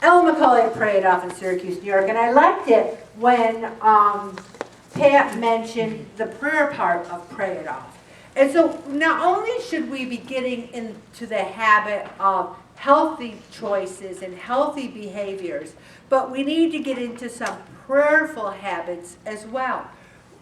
Ellen McCauley prayed off in Syracuse, New York, and I liked it when Pat mentioned the prayer part of Pray It Off. And so not only should we be getting into the habit of healthy choices and healthy behaviors, but we need to get into some prayerful habits as well.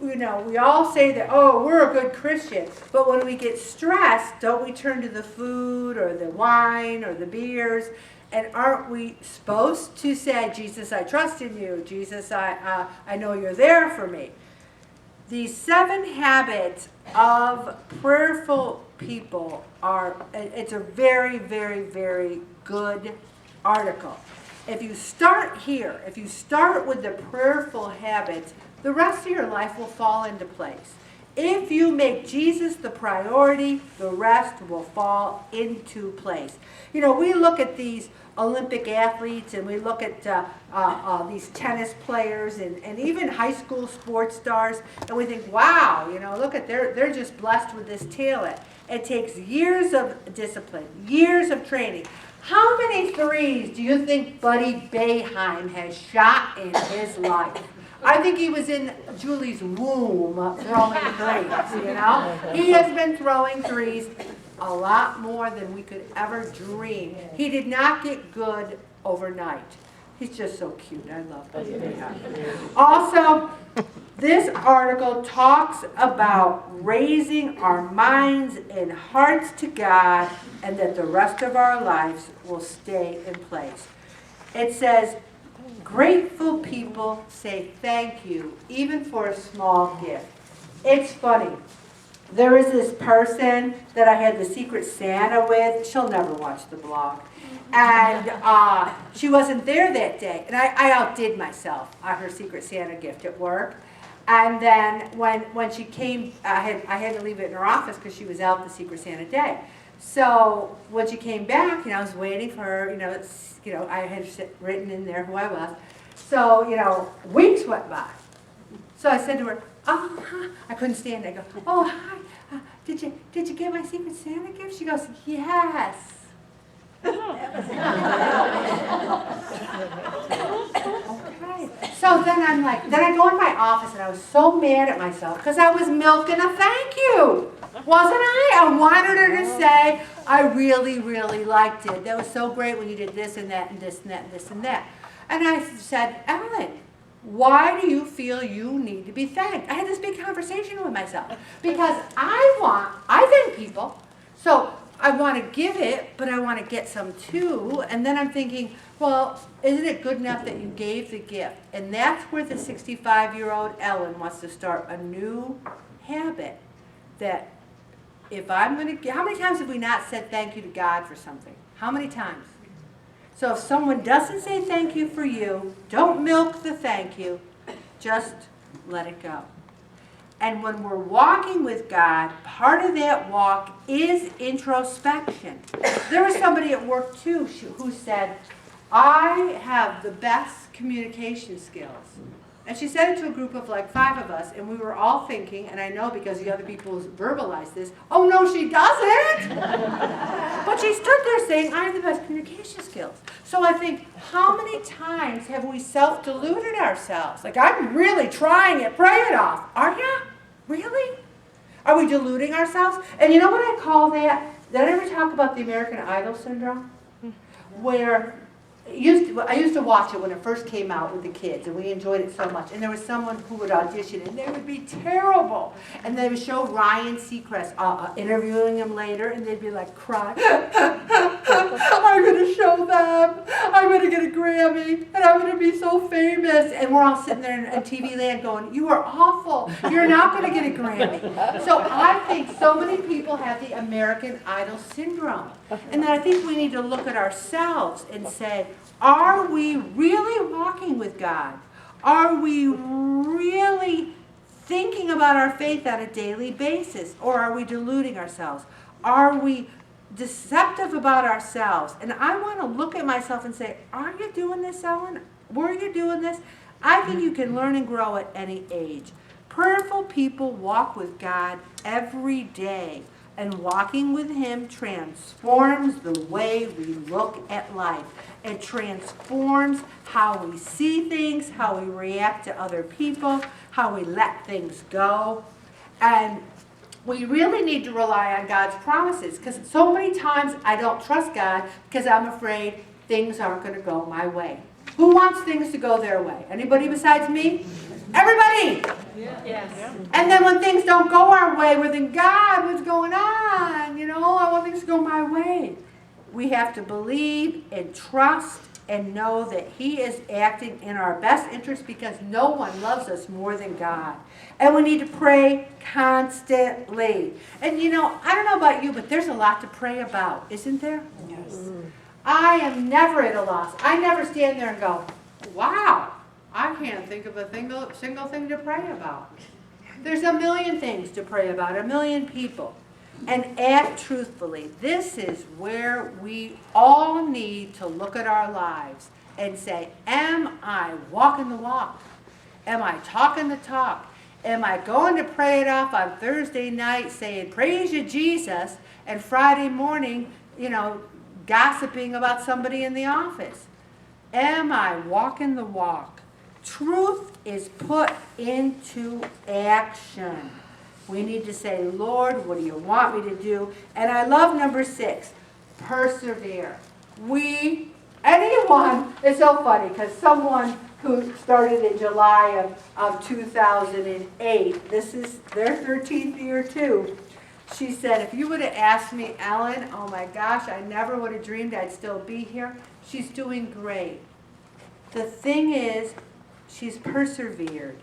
You know, we all say that, oh, we're a good Christian, but when we get stressed, don't we turn to the food or the wine or the beers? And aren't we supposed to say, Jesus, I trust in you. Jesus, I know you're there for me. These 7 habits of prayerful people it's a very, very, very good article. If you start here, if you start with the prayerful habits, the rest of your life will fall into place. If you make Jesus the priority, the rest will fall into place. You know, we look at these Olympic athletes and we look at these tennis players and even high school sports stars, and we think, wow, you know, look at they're just blessed with this talent. It takes years of discipline, years of training. How many threes do you think Buddy Boeheim has shot in his life? I think he was in Julie's womb throwing threes, you know? He has been throwing threes a lot more than we could ever dream. He did not get good overnight. He's just so cute. I love him. Also, this article talks about raising our minds and hearts to God, and that the rest of our lives will stay in place. It says, grateful people say thank you, even for a small gift. It's funny. There is this person that I had the Secret Santa with. She'll never watch the blog. And she wasn't there that day. And I outdid myself on her Secret Santa gift at work. And then when she came, I had to leave it in her office because she was out the Secret Santa day. So when she came back, I was waiting for her, I had written in there who I was. So, weeks went by. So I said to her, oh, hi. I couldn't stand it. I go, oh, hi. Did you get my Secret Santa gift? She goes, yes. Okay. So then I go in my office and I was so mad at myself because I was milking a thank you. Wasn't I? I wanted her to say, I really, really liked it. That was so great when you did this and that and this and that and this and that. And I said, Ellen, why do you feel you need to be thanked? I had this big conversation with myself because I thank people. So I want to give it, but I want to get some too. And then I'm thinking, well, isn't it good enough that you gave the gift? And that's where the 65-year-old Ellen wants to start a new habit that if I'm going to, how many times have we not said thank you to God for something? How many times? So if someone doesn't say thank you for you, don't milk the thank you, just let it go. And when we're walking with God, part of that walk is introspection. There was somebody at work too who said, I have the best communication skills. And she said it to a group of like 5 of us, and we were all thinking, and I know because the other people verbalized this, oh no, she doesn't! But she stood there saying, I have the best communication skills. So I think, how many times have we self-deluded ourselves? Like, I'm really trying it, pray it off. Are you? Really? Are we deluding ourselves? And you know what I call that? Did I ever talk about the American Idol syndrome? Where I used to watch it when it first came out with the kids, and we enjoyed it so much. And there was someone who would audition, and they would be terrible. And they would show Ryan Seacrest interviewing him later, and they'd be like crying. I'm going to show them. I'm going to get a Grammy, and I'm going to be so famous. And we're all sitting there in TV land going, you are awful. You're not going to get a Grammy. So I think so many people have the American Idol syndrome. And then I think we need to look at ourselves and say, are we really walking with God? Are we really thinking about our faith on a daily basis? Or are we deluding ourselves? Are we deceptive about ourselves? And I want to look at myself and say, are you doing this, Ellen? Were you doing this? I think you can learn and grow at any age. Prayerful people walk with God every day. And walking with him transforms the way we look at life. It transforms how we see things, how we react to other people, how we let things go. And we really need to rely on God's promises, because so many times I don't trust God because I'm afraid things aren't going to go my way. Who wants things to go their way? Anybody besides me? Everybody! Yes. And then when things don't go our way, we're thinking, God, what's going on? You know, I want things to go my way. We have to believe and trust and know that he is acting in our best interest, because no one loves us more than God. And we need to pray constantly. And you know, I don't know about you, but there's a lot to pray about, isn't there? Yes. I am never at a loss. I never stand there and go, wow, I can't think of a single thing to pray about. There's a million things to pray about, a million people. And act truthfully. This is where we all need to look at our lives and say, am I walking the walk? Am I talking the talk? Am I going to pray it off on Thursday night saying, praise you, Jesus, and Friday morning, you know, gossiping about somebody in the office? Am I walking the walk? Truth is put into action. We need to say, Lord, what do you want me to do? And I love number 6, persevere. Anyone, it's so funny, because someone who started in July of 2008, this is their 13th year too. She said, if you would have asked me, Ellen, oh my gosh, I never would have dreamed I'd still be here. She's doing great. The thing is, she's persevered.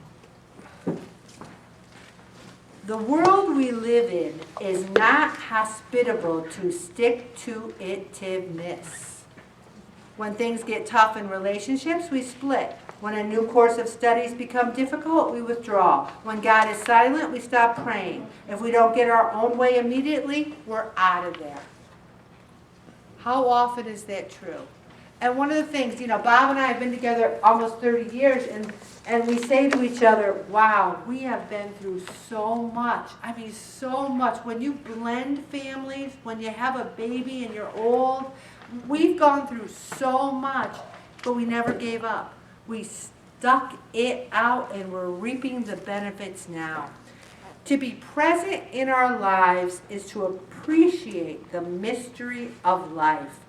The world we live in is not hospitable to stick-to-itiveness. When things get tough in relationships, we split. When a new course of studies become difficult, we withdraw. When God is silent, we stop praying. If we don't get our own way immediately, we're out of there. How often is that true? And one of the things, you know, Bob and I have been together almost 30 years, and we say to each other, wow, we have been through so much. I mean, so much. When you blend families, when you have a baby and you're old, we've gone through so much, but we never gave up. We stuck it out, and we're reaping the benefits now. To be present in our lives is to appreciate the mystery of life.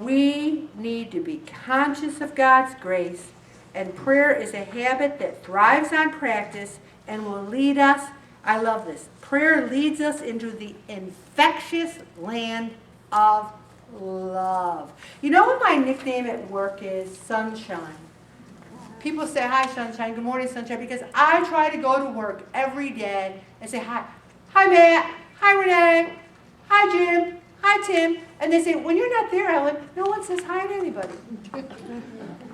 We need to be conscious of God's grace, and prayer is a habit that thrives on practice and will lead us. I love this. Prayer leads us into the infectious land of love. You know what my nickname at work is? Sunshine. People say, hi, Sunshine. Good morning, Sunshine. Because I try to go to work every day and say, hi. Hi, Matt. Hi, Renee. Hi, Jim. Hi, Tim. And they say, when you're not there, Ellen, no one says hi to anybody.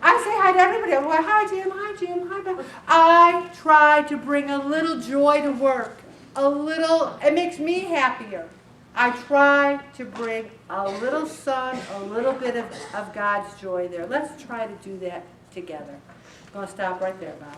I say hi to everybody. I'm like, hi, Tim. Hi, Jim. Hi, Bob. I try to bring a little joy to work. It makes me happier. I try to bring a little sun, a little bit of God's joy there. Let's try to do that together. I'm going to stop right there, Bob.